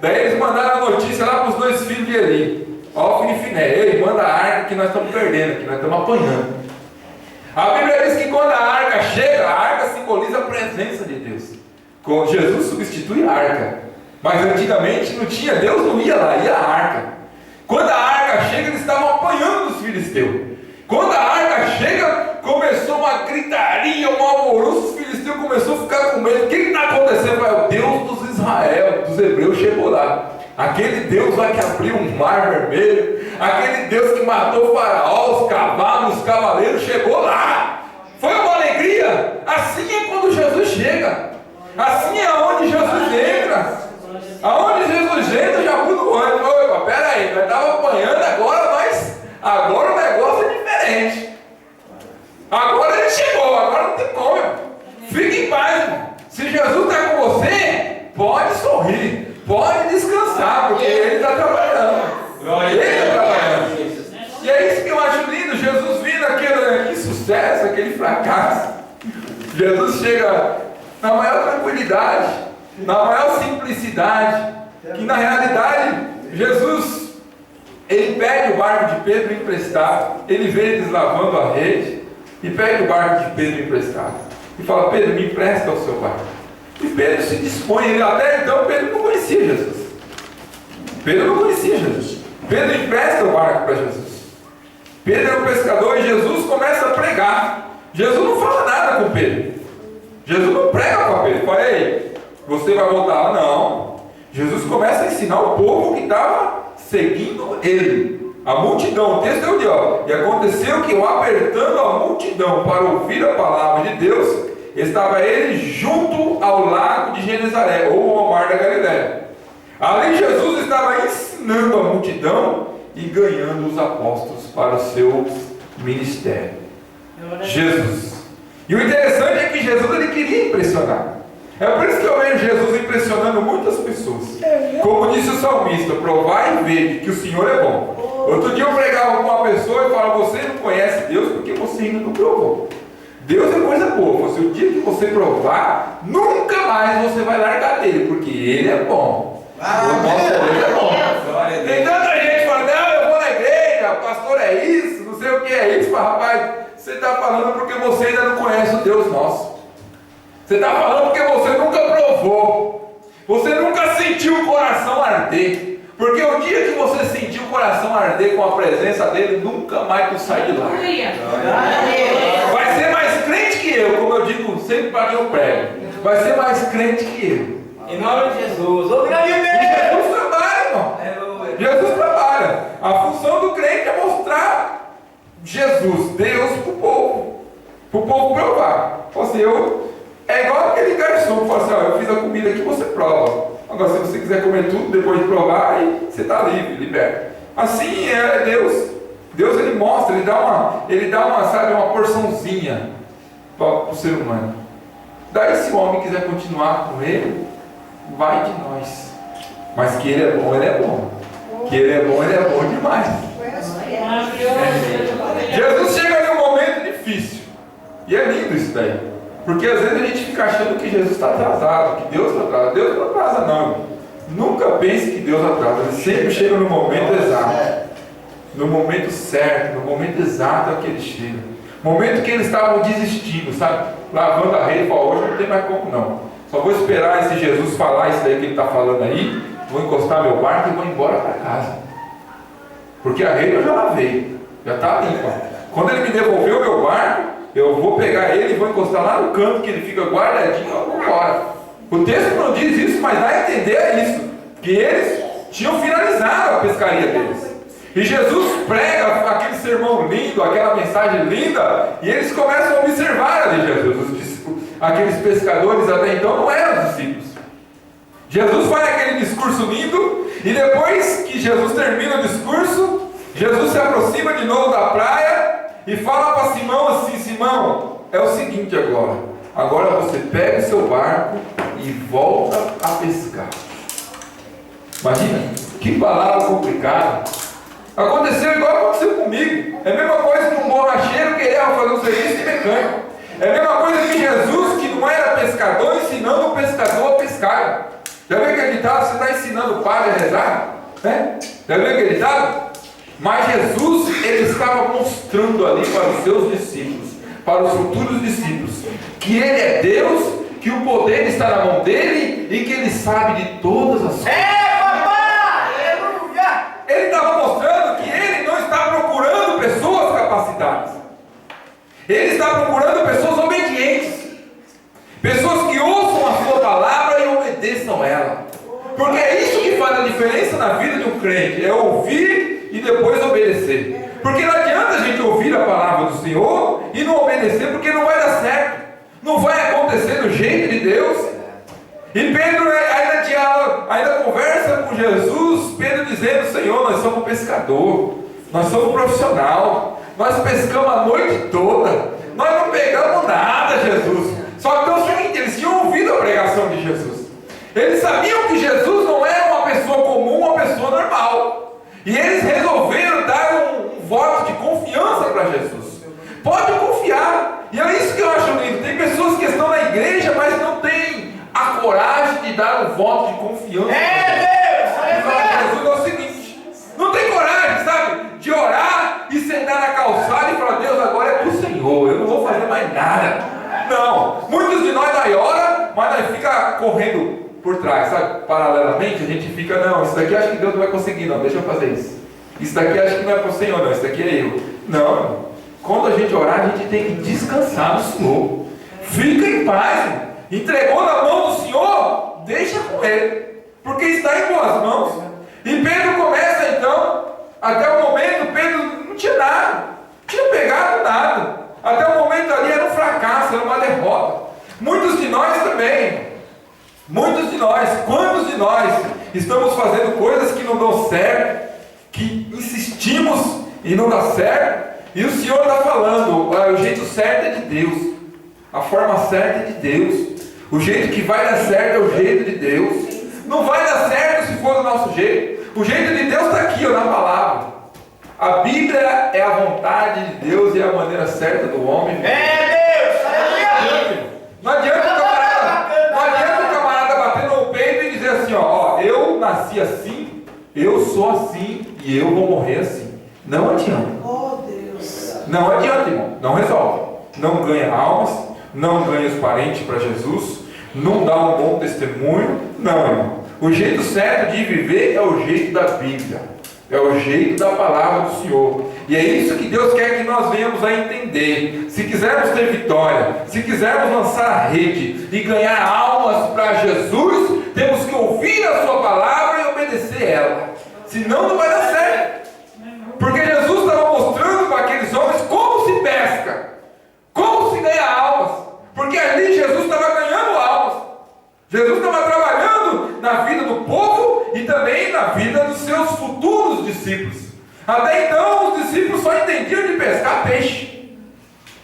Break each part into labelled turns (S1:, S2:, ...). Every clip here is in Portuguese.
S1: Daí eles mandaram a notícia lá para os 2 filhos de Eli, Ofni e Finé: ei, manda a arca que nós estamos perdendo, que nós estamos apanhando. A Bíblia diz que quando a arca chega, a arca simboliza a presença de Deus. Quando Jesus substitui a arca. Mas antigamente não tinha, Deus não ia lá, ia a arca. Quando a arca chega, eles estavam apanhando os filisteus. Quando a arca chega, começou uma gritaria, um alvoroço, os filisteus começaram a ficar com medo. O que está acontecendo? O Deus dos Israel, dos hebreus, chegou lá. Aquele Deus lá que abriu um mar vermelho, aquele Deus que matou o faraó, os cavalos, os cavaleiros, chegou lá. Foi uma alegria. Assim é quando Jesus chega. Assim é onde Jesus entra. Aonde Jesus entra, já muda o ânimo. Opa, pera aí, nós estávamos apanhando agora, mas agora o negócio é diferente. Agora ele chegou, agora não tem como. Fique em paz, irmão. Se Jesus está com você, pode sorrir, pode descansar, porque Ele está trabalhando. Ele está trabalhando. E é isso que eu acho lindo. Jesus vindo aquele sucesso, aquele fracasso. Jesus chega na maior tranquilidade, na maior simplicidade, que na realidade Jesus, ele pede o barco de Pedro emprestado. Ele vê eles lavando a rede e pede o barco de Pedro emprestado e fala: Pedro, me empresta o seu barco. E Pedro se dispõe. Até então Pedro não conhecia Jesus. Pedro não conhecia Jesus. Pedro empresta o barco para Jesus. Pedro é um pescador e Jesus começa a pregar. Jesus não fala nada com Pedro. Jesus não prega para Pedro. Fala: ei, você vai voltar lá? Não. Jesus começa a ensinar o povo que estava seguindo ele. A multidão, o texto é o de ó. E aconteceu que eu, apertando a multidão para ouvir a palavra de Deus, estava ele junto ao lago de Genezaré, ou ao mar da Galiléia. Ali Jesus estava ensinando a multidão e ganhando os apóstolos para o seu ministério. Jesus. E o interessante é que Jesus, ele queria impressionar. É por isso que eu vejo Jesus impressionando muitas pessoas. Como disse o salmista: provai e vede que o Senhor é bom. Outro dia eu pregava com uma pessoa e falava: você não conhece Deus porque você ainda não provou. Deus é coisa boa. O dia que você provar, nunca mais você vai largar dele, porque Ele é bom. O nosso Deus é bom. Tem tanta gente falando: não, eu vou na igreja, pastor é isso, não sei o que é isso. Mas rapaz, você está falando porque você ainda não conhece o Deus nosso. Você está falando porque você nunca provou. Você nunca sentiu o coração arder. Porque o dia que você sentir o coração arder com a presença dele, nunca mais tu sai de lá. Vai ser mais crente que eu, como eu digo sempre para quem eu prego. Vai ser mais crente que eu.
S2: Em nome de Jesus.
S1: Jesus trabalha, irmão. Jesus trabalha. A função do crente é mostrar Jesus, Deus, para o povo. Para o povo provar. Ou seja, é igual aquele garçom que fala assim: ó, eu fiz a comida aqui, você prova. Agora, se você quiser comer tudo depois de provar, aí você está livre, liberto. Assim é Deus. Deus, ele mostra, ele dá uma, sabe, uma porçãozinha para o ser humano. Daí, se o homem quiser continuar com ele, vai de nós. Mas que ele é bom, ele é bom. Que ele é bom demais. Jesus chega num momento difícil. E é lindo isso daí. Porque às vezes a gente fica achando que Jesus está atrasado, que Deus está atrasado. Deus não atrasa, não. Nunca pense que Deus atrasa. Ele sempre chega no momento exato. No momento certo, no momento exato é que ele chega. Momento que eles estavam desistindo, sabe? Lavando a rede, falou: hoje não tem mais como não. Só vou esperar esse Jesus falar isso daí que ele está falando aí. Vou encostar meu barco e vou embora para casa. Porque a rede eu já lavei. Já está limpa. Quando ele me devolveu o meu barco, eu vou pegar ele e vou encostar lá no canto que ele fica guardadinho e eu vou embora. O texto não diz isso, mas dá a entender isso. Que eles tinham finalizado a pescaria deles. E Jesus prega aquele sermão lindo, aquela mensagem linda, e eles começam a observar ali Jesus. Aqueles pescadores até então não eram discípulos. Jesus faz aquele discurso lindo, e depois que Jesus termina o discurso, Jesus se aproxima de novo da praia e fala para Simão assim: Simão, é o seguinte agora você pega o seu barco e volta a pescar. Imagina, que palavra complicada. Aconteceu igual aconteceu comigo. É a mesma coisa que um borracheiro querer fazer um serviço de mecânico. É a mesma coisa que Jesus, que não era pescador, ensinando o pescador a pescar. Já viu aquele ditado, você está ensinando o padre a rezar? Né? Já viu aquele ditado? Mas Jesus, ele estava mostrando ali para os seus discípulos, para os futuros discípulos, que ele é Deus, que o poder está na mão dele e que ele sabe de todas as coisas. Ele estava mostrando que ele não está procurando pessoas capacitadas. Ele está procurando pessoas obedientes. Pessoas que ouçam a sua palavra e obedeçam ela. Porque é isso que faz a diferença na vida de um crente. É ouvir e depois obedecer. Porque não adianta a gente ouvir a palavra do Senhor e não obedecer, porque não vai dar certo. Não vai acontecer do jeito de Deus. E Pedro ainda conversa com Jesus, Pedro dizendo: Senhor, nós somos pescador, nós somos profissional, nós pescamos a noite toda, nós não pegamos nada, Jesus. Só que é o seguinte, eles tinham ouvido a pregação de Jesus. Eles sabiam que Jesus não era uma pessoa comum, uma pessoa normal. E eles resolveram dar um voto de confiança para Jesus. Pode confiar. E é isso que eu acho lindo. Tem pessoas que estão na igreja, mas não têm a coragem de dar um voto de confiança. Jesus é o seguinte: não tem coragem, sabe? De orar e sentar na calçada e falar: Deus, agora é pro Senhor, eu não vou fazer mais nada. Não. Muitos de nós ora, mas nós fica correndo por trás, sabe? Paralelamente, a gente fica: não, isso daqui acho que Deus não vai conseguir, não, deixa eu fazer isso. Isso daqui acho que não é pro Senhor, não, isso daqui é eu. Não. Quando a gente orar, a gente tem que descansar no Senhor. Fica em paz, irmão. Entregou na mão do Senhor, deixa com Ele, porque está em boas mãos. E Pedro começa então. Até o momento, Pedro não tinha nada, não tinha pegado nada. Até o momento ali era um fracasso, era uma derrota. Muitos de nós também. Muitos de nós, quantos de nós estamos fazendo coisas que não dão certo, que insistimos e não dá certo? E o Senhor está falando: o jeito certo é de Deus, a forma certa é de Deus, o jeito que vai dar certo é o jeito de Deus. Não vai dar certo se for do nosso jeito. O jeito de Deus está aqui, na palavra. A Bíblia é a vontade de Deus e é a maneira certa do homem. Não adianta o camarada bater no peito e dizer assim: ó, eu nasci assim, eu sou assim e eu vou morrer assim. Não adianta. Não adianta, irmão. Não resolve. Não ganha almas, não ganha os parentes para Jesus, não dá um bom testemunho. Não, irmão. O jeito certo de viver é o jeito da Bíblia, é o jeito da palavra do Senhor. E é isso que Deus quer que nós venhamos a entender. Se quisermos ter vitória, se quisermos lançar a rede e ganhar almas para Jesus, temos que ouvir a sua palavra e obedecer ela. Senão não vai dar certo. Porque Jesus estava mostrando para aqueles homens como se pesca, como se ganha almas. Porque ali Jesus estava ganhando almas. Jesus estava trabalhando na vida do povo e também na vida dos seus futuros discípulos. Até então os discípulos só entendiam de pescar peixe.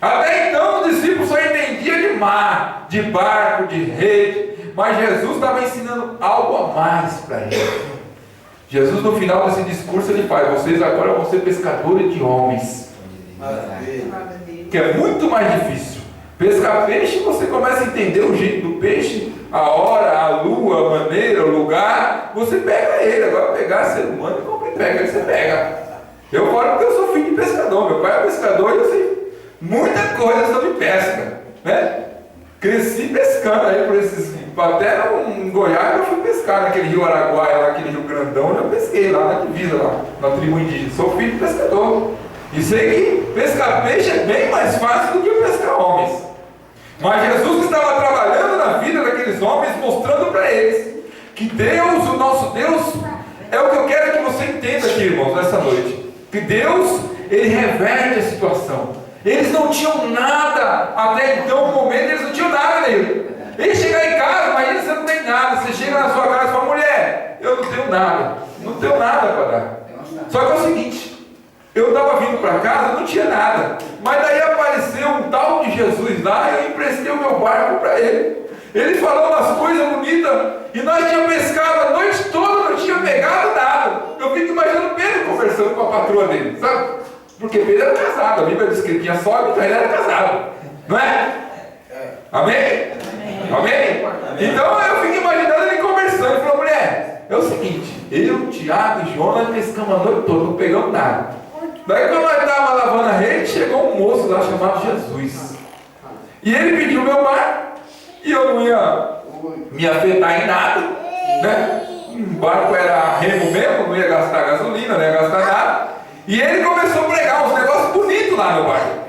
S1: Até então os discípulos só entendiam de mar, de barco, de rede. Mas Jesus estava ensinando algo a mais para eles. Jesus, no final desse discurso, ele faz: vocês agora vão ser pescadores de homens. Que é muito mais difícil. Pescar peixe, você começa a entender o jeito do peixe, a hora, a lua, a maneira, o lugar. Você pega ele. Agora pegar ser humano, como pega, você pega. Eu falo porque eu sou filho de pescador. Meu pai é pescador e eu sei muita coisa sobre pesca, né? Cresci pescando aí por esses. Até em Goiás eu fui pescar naquele rio Araguaia, lá, aquele rio grandão, eu pesquei lá na divisa, lá, na tribo indígena. Sou filho de pescador. E sei que pescar peixe é bem mais fácil do que pescar homens. Mas Jesus estava trabalhando na vida daqueles homens, mostrando para eles que Deus, o nosso Deus, é o que eu quero que você entenda aqui, irmãos, nessa noite. Que Deus, Ele reverte a situação. Eles não tinham nada, até então, no momento, eles não tinham nada nele. Ele chegar em casa, imagina, você não tem nada. Você chega na sua casa e fala: mulher, eu não tenho nada. Não tenho nada para dar. Só que é o seguinte: eu estava vindo para casa, não tinha nada. Mas daí apareceu um tal de Jesus lá, eu emprestei o meu barco para ele. Ele falou umas coisas bonitas, e nós tínhamos pescado a noite toda, não tinha pegado nada. Eu fico imaginando Pedro conversando com a patroa dele, sabe? Porque Pedro era casado, a Bíblia diz que ele tinha sogra, então ele era casado. Não é? Amém? Amém? Então eu fico imaginando ele conversando. Ele falou: mulher, É o seguinte, eu, Tiago e Jonas pescamos a noite toda, não pegamos nada. Daí quando nós estávamos lavando a rede, chegou um moço lá chamado Jesus. E ele pediu meu mar, e eu não ia me afetar em nada, né? O barco era remo mesmo, não ia gastar gasolina, não ia gastar nada. E ele começou a pregar uns negócios bonitos lá no barco.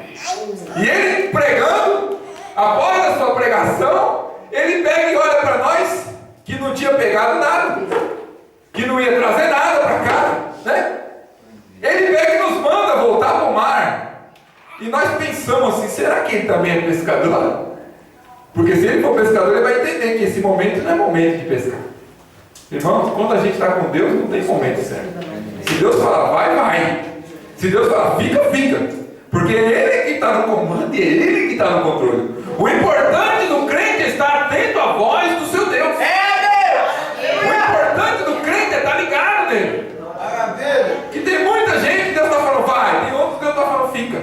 S1: E ele pregando, após a sua pregação, ele pega e olha para nós, que não tinha pegado nada, que não ia trazer nada para cá, né? Ele pega e nos manda voltar para o mar. E nós pensamos assim, será que ele também é pescador? Porque se ele for pescador, ele vai entender que esse momento não é momento de pescar. Irmãos, quando a gente está com Deus, não tem momento certo. Se Deus fala vai, vai. Se Deus fala fica, fica. Porque Ele que está no comando e Ele que está no controle. O importante do crente é estar atento à voz do seu Deus. O importante do crente é estar ligado nele. Que tem muita gente que Deus está falando vai, tem outros que Deus está falando fica.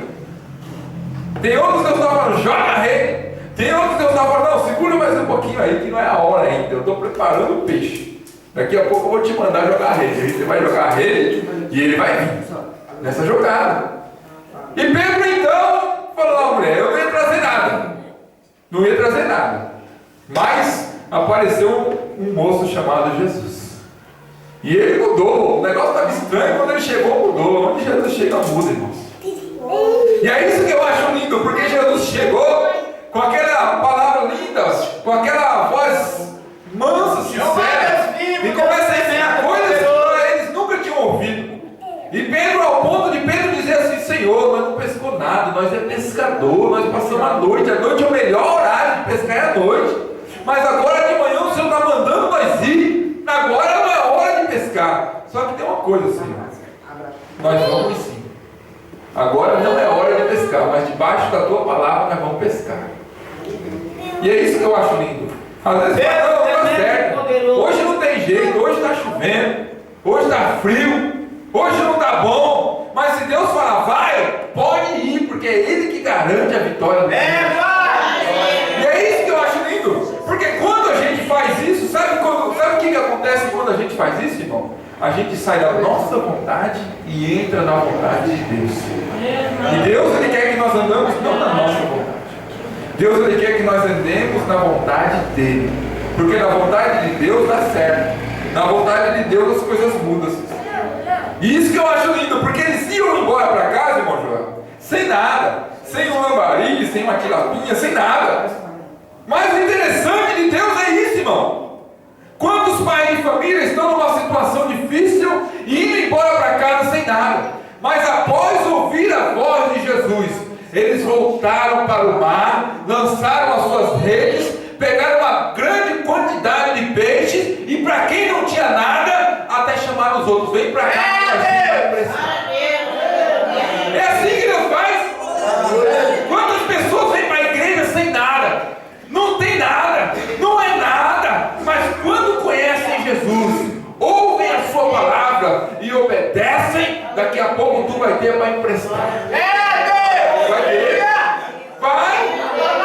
S1: Tem outros que Deus está falando joga a rede. Tem outros que Deus está falando não, segura mais um pouquinho aí que não é a hora ainda. Eu estou preparando o peixe. Daqui a pouco eu vou te mandar jogar a rede. Aí você vai jogar a rede e ele vai vir nessa jogada. E Pedro então falou lá, mulher, eu não ia trazer nada. Não ia trazer nada. Mas apareceu um moço chamado Jesus. E ele mudou. O negócio estava estranho. Quando ele chegou, mudou. Onde Jesus chega, muda, irmãos. E é isso que eu acho lindo. Porque Jesus chegou com aquela palavra linda, com aquela voz mansa, sincera. E começa a ensinar coisas que eles nunca tinham ouvido. E Pedro, ao ponto de Pedro dizer assim, Senhor, nós não pescou nada, nós é pescador, nós passamos a noite é o melhor horário de pescar é a noite. Mas agora de manhã o Senhor está mandando nós ir, agora não é hora de pescar. Só que tem uma coisa, Senhor, nós vamos sim. Agora não é hora de pescar, mas debaixo da tua palavra nós vamos pescar. E é isso que eu acho lindo. Às vezes não dá certo. Hoje não tem jeito, hoje está chovendo, hoje está frio. Hoje não está bom, mas se Deus falar vai, pode ir, porque é Ele que garante a vitória. E é isso que eu acho lindo, porque quando a gente faz isso, sabe o que acontece quando a gente faz isso, irmão? A gente sai da nossa vontade e entra na vontade de Deus. E Deus Ele quer que nós andamos não na nossa vontade. Deus Ele quer que nós andemos na vontade dEle, porque na vontade de Deus dá certo, na vontade de Deus as coisas mudam. E isso que eu acho lindo, porque eles iam embora para casa, irmão João, sem nada, sem um lambari, sem uma tilapinha, sem nada. Mas o interessante de Deus é isso, irmão. Quantos pais de família estão numa situação difícil e indo embora para casa sem nada, mas após ouvir a voz de Jesus, eles voltaram para o mar, lançaram as suas redes, pegaram uma grande quantidade de peixes e para quem não tinha nada, até chamaram os outros, vem para cá que a gente vai precisar. É assim que Deus faz. Quantas pessoas vêm para a igreja sem nada, não tem nada, não é nada, mas quando conhecem Jesus, ouvem a sua palavra e obedecem, daqui a pouco tu vai ter para emprestar. Vai ter. Vai.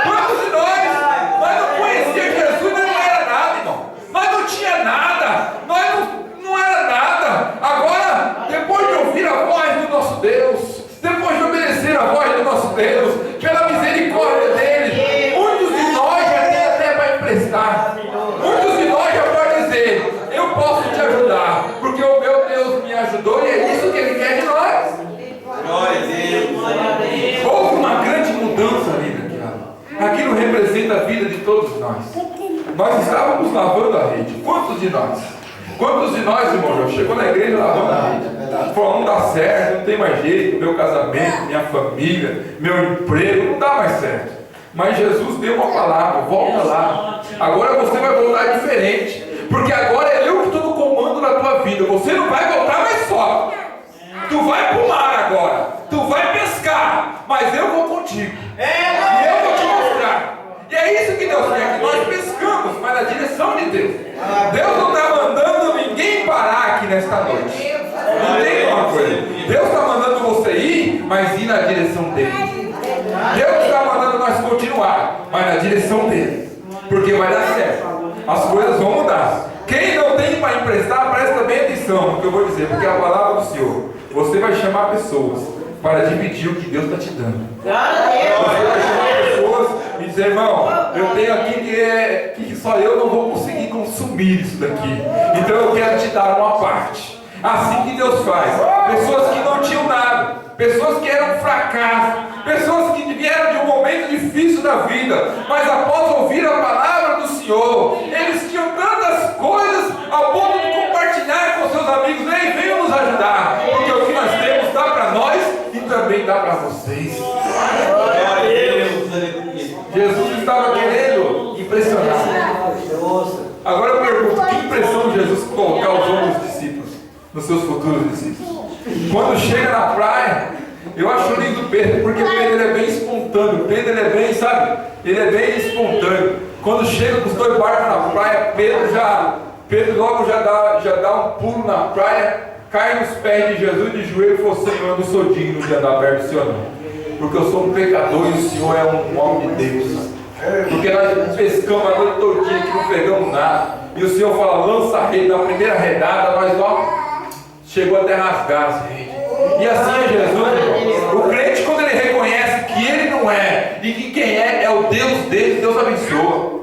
S1: Quantos de nós não conhecíamos Jesus, mas não era nada, irmão. Nós não tinha nada, nós não era nada. Agora, depois de ouvir a voz do nosso Deus, depois de obedecer a voz do nosso Deus, pela misericórdia dele, muitos de nós já têm até para emprestar. Muitos de nós já podem dizer, eu posso te ajudar, porque o meu Deus me ajudou e é isso que ele quer de nós. Glória a Deus. Houve uma grande mudança ali naquilo. Aquilo representa a vida de todos nós. Nós estávamos lavando a rede. Quantos de nós? Quantos de nós, irmão, já chegou na igreja lavando a rede? Falou, não dá certo, não tem mais jeito, meu casamento, minha família, meu emprego, não dá mais certo. Mas Jesus deu uma palavra, volta lá. Agora você vai voltar diferente. Porque agora é eu que estou no comando da tua vida. Você não vai voltar mais só. Tu vai para o mar agora. Tu vai pescar. Mas eu vou contigo. E eu vou te mostrar. E é isso que Deus quer, que nós pescamos, mas na direção de Deus. Deus não está mandando ninguém parar aqui nesta noite. Entenda uma coisa. Deus está mandando você ir, mas ir na direção dele. Deus está mandando nós continuar, mas na direção dele. Porque vai dar certo. As coisas vão mudar. Quem não tem a emprestar, presta bem atenção no que eu vou dizer, porque é a palavra do Senhor. Você vai chamar pessoas para dividir o que Deus está te dando. Você vai chamar pessoas e dizer, irmão, eu tenho aqui que só eu não vou conseguir consumir isso daqui. Então eu quero te dar uma parte. Assim que Deus faz. Pessoas que não tinham nada, pessoas que eram fracasso, pessoas que vieram de um momento difícil da vida, mas após ouvir a palavra do Senhor, eles tinham tantas coisas ao ponto de compartilhar com seus amigos. Ei, venham nos ajudar, porque o que nós temos dá para nós e também dá para vocês. Jesus estava querendo impressionar. Agora eu pergunto, que impressão Jesus causou nos discípulos, nos seus futuros discípulos? Quando chega na praia, eu acho lindo Pedro, porque Pedro ele é bem espontâneo. Pedro ele é bem, sabe? Ele é bem espontâneo. Quando chega com os dois barcos na praia, Pedro logo já dá um pulo na praia, cai nos pés de Jesus de joelho e fala: Senhor, eu não sou digno de andar perto do Senhor não, porque eu sou um pecador e o Senhor é um homem de Deus. Porque nós pescamos a noite todinha que não pegamos nada, e o Senhor fala: lança a rede. Na primeira redada nós chegou até rasgar as redes. E assim é Jesus. O crente, quando ele reconhece que ele não é e que quem é o Deus dele, Deus abençoa.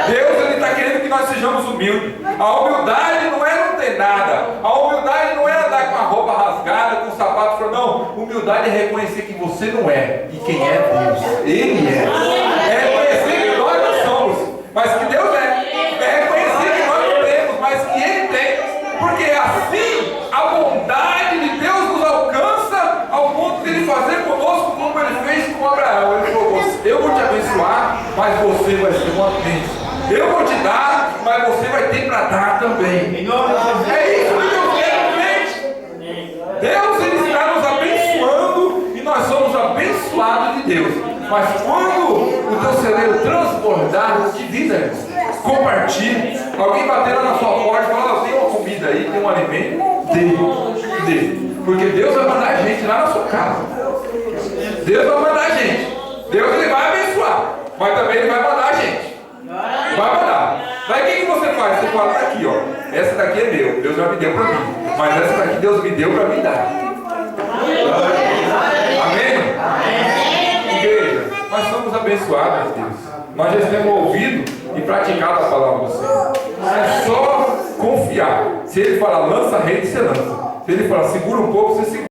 S1: Deus ele está querendo que nós sejamos humildes. A humildade não é não ter nada. A humildade não é andar com a roupa rasgada, com o sapato fora. Não, humildade é reconhecer que você não é e quem é Deus. Ele é. É reconhecer que nós não somos, mas que Deus é. É reconhecer que nós não temos, mas que Ele tem. Porque assim a bondade de Deus nos alcança ao ponto de Ele fazer conosco como Ele fez com Abraão. Ele falou: eu vou te abençoar, mas você vai ser uma bênção. Eu vou te dar, mas você vai ter para dar também. É isso que Deus quer, gente. Deus ele está nos abençoando e nós somos abençoados de Deus. Mas quando o teu celeiro transbordar, divida, irmão. Compartilhe. Alguém bater lá na sua porta e falar: tem uma comida aí, tem um alimento, dê. Porque Deus vai mandar a gente lá na sua casa. Deus vai mandar a gente. Deus ele vai abençoar, mas também ele vai mandar a gente. Vai mandar. Daí o que você faz? Você fala: tá aqui, ó. Essa daqui é meu, Deus já me deu para mim. Mas essa daqui Deus me deu para me dar. Amém? Igreja, nós somos abençoados, Deus. Nós já temos ouvido e praticado a palavra do Senhor. É só confiar. Se Ele falar lança a rede, você lança. Se Ele falar segura um pouco, você segura.